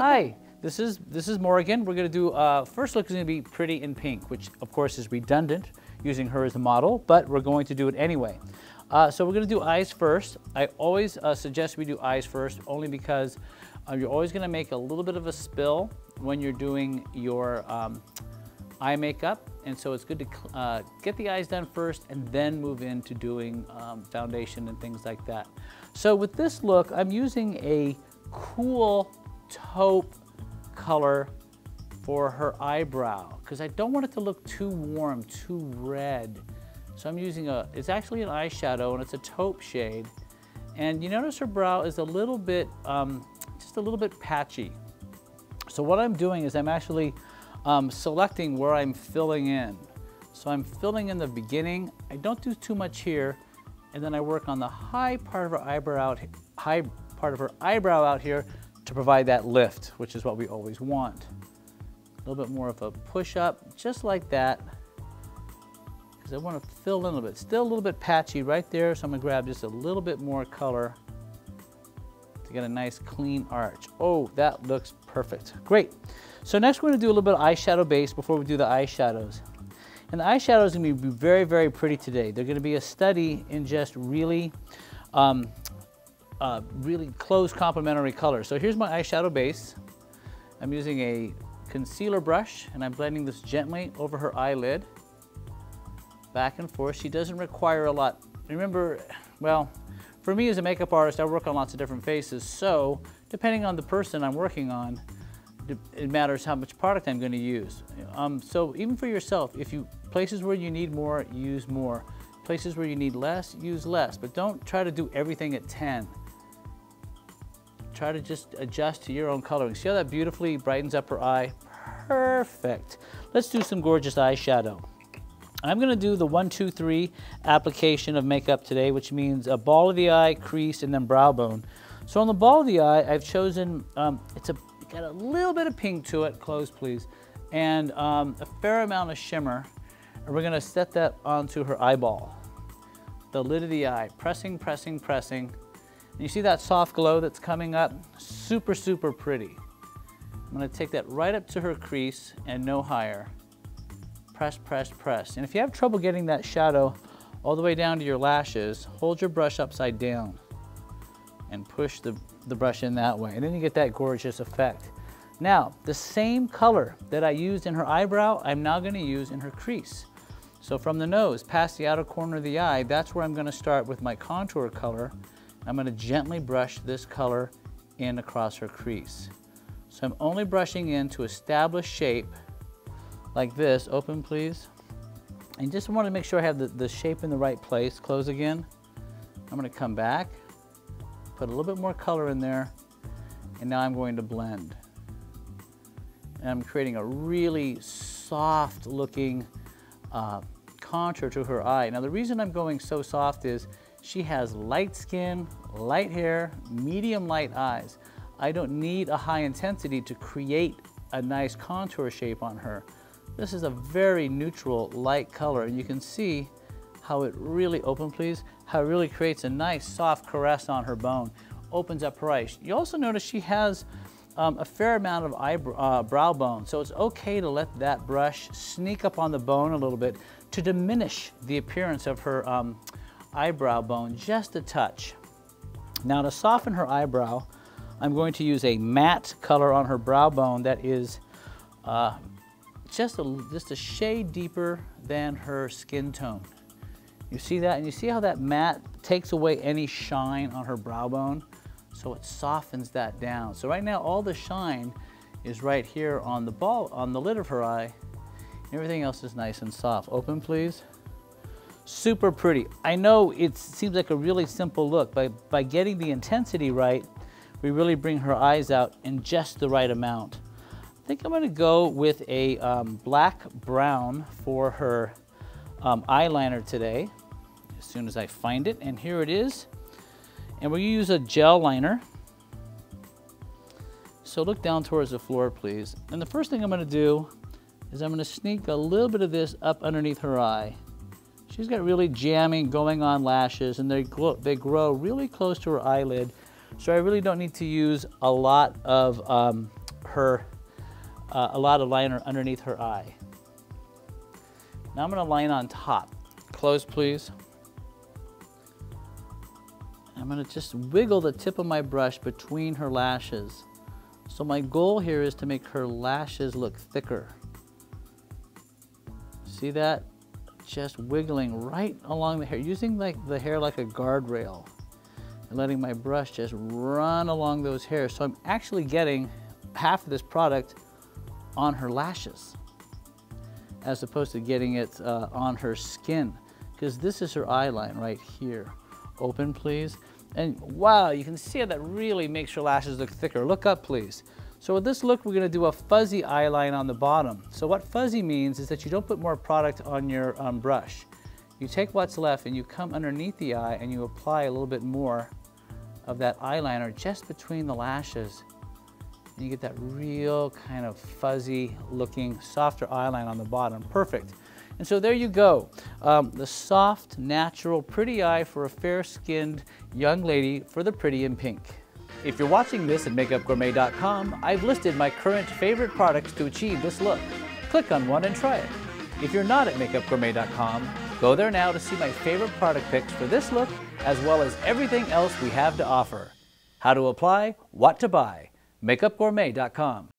Hi, this is Morgan. We're going to do, first look is going to be pretty in pink, which of course is redundant using her as a model, but we're going to do it anyway. So we're going to do eyes first. I always suggest we do eyes first, only because you're always going to make a little bit of a spill when you're doing your eye makeup, and so it's good to get the eyes done first and then move into doing foundation and things like that. So with this look, I'm using a cool taupe color for her eyebrow because I don't want it to look too warm, too red. So I'm using it's actually an eyeshadow and it's a taupe shade. And you notice her brow is a little bit, just a little bit patchy. So what I'm doing is I'm actually selecting where I'm filling in. So I'm filling in the beginning. I don't do too much here, and then I work on the high part of her eyebrow out here to provide that lift, which is what we always want. A little bit more of a push up, just like that, because I want to fill in a little bit. Still a little bit patchy right there, so I'm going to grab just a little bit more color to get a nice clean arch. Oh, that looks perfect. Great. So next we're going to do a little bit of eyeshadow base before we do the eyeshadows. And the eyeshadows are going to be very, very pretty today. They're going to be a study in just really, really close complementary colors. So here's my eyeshadow base. I'm using a concealer brush and I'm blending this gently over her eyelid. Back and forth. She doesn't require a lot. Remember, well, for me as a makeup artist, I work on lots of different faces. So depending on the person I'm working on, it matters how much product I'm going to use. So even for yourself, if you places where you need more, use more. Places where you need less, use less. But don't try to do everything at 10. Try to just adjust to your own coloring. See how that beautifully brightens up her eye? Perfect. Let's do some gorgeous eyeshadow. I'm going to do the 1, 2, 3 application of makeup today, which means a ball of the eye, crease, and then brow bone. So on the ball of the eye, I've chosen, got a little bit of pink to it, close please, and a fair amount of shimmer. And we're going to set that onto her eyeball, the lid of the eye, pressing, pressing, pressing. And you see that soft glow that's coming up? Super, super pretty. I'm going to take that right up to her crease and no higher. Press, press, press. And if you have trouble getting that shadow all the way down to your lashes, hold your brush upside down and push the brush in that way. And then you get that gorgeous effect. Now, the same color that I used in her eyebrow, I'm now going to use in her crease. So from the nose, past the outer corner of the eye, that's where I'm going to start with my contour color. I'm going to gently brush this color in across her crease. So I'm only brushing in to establish shape like this. Open, please. And just want to make sure I have the shape in the right place. Close again. I'm going to come back, put a little bit more color in there, and now I'm going to blend. And I'm creating a really soft looking contour to her eye. Now the reason I'm going so soft is she has light skin, light hair, medium light eyes. I don't need a high intensity to create a nice contour shape on her. This is a very neutral light color, and you can see how it really, open please, how it really creates a nice soft caress on her bone, opens up her eyes. You also notice she has a fair amount of brow bone, so it's okay to let that brush sneak up on the bone a little bit to diminish the appearance of her eyebrow bone just a touch. Now to soften her eyebrow, I'm going to use a matte color on her brow bone that is just a shade deeper than her skin tone. You see that? And you see how that matte takes away any shine on her brow bone? So it softens that down. So right now all the shine is right here on the ball, on the lid of her eye. Everything else is nice and soft. Open please. Super pretty. I know it seems like a really simple look, but by getting the intensity right, we really bring her eyes out in just the right amount. I think I'm going to go with a black brown for her eyeliner today, as soon as I find it. And here it is. And we'll use a gel liner. So look down towards the floor, please. And the first thing I'm going to do is I'm going to sneak a little bit of this up underneath her eye. She's got really jamming going on lashes, and they grow really close to her eyelid. So I really don't need to use a lot of her a lot of liner underneath her eye. Now I'm going to line on top. Close, please. I'm going to just wiggle the tip of my brush between her lashes. So my goal here is to make her lashes look thicker. See that? Just wiggling right along the hair, using the hair like a guardrail, and letting my brush just run along those hairs. So I'm actually getting half of this product on her lashes, as opposed to getting it on her skin, because this is her eyeline right here. Open, please. And wow, you can see how that really makes her lashes look thicker. Look up, please. So with this look, we're going to do a fuzzy eyeline on the bottom. So what fuzzy means is that you don't put more product on your brush. You take what's left and you come underneath the eye and you apply a little bit more of that eyeliner just between the lashes. And you get that real kind of fuzzy looking, softer eyeline on the bottom. Perfect. And so there you go. The soft, natural, pretty eye for a fair-skinned young lady for the pretty in pink. If you're watching this at MakeupGourmet.com, I've listed my current favorite products to achieve this look. Click on one and try it. If you're not at MakeupGourmet.com, go there now to see my favorite product picks for this look, as well as everything else we have to offer. How to apply, what to buy. MakeupGourmet.com.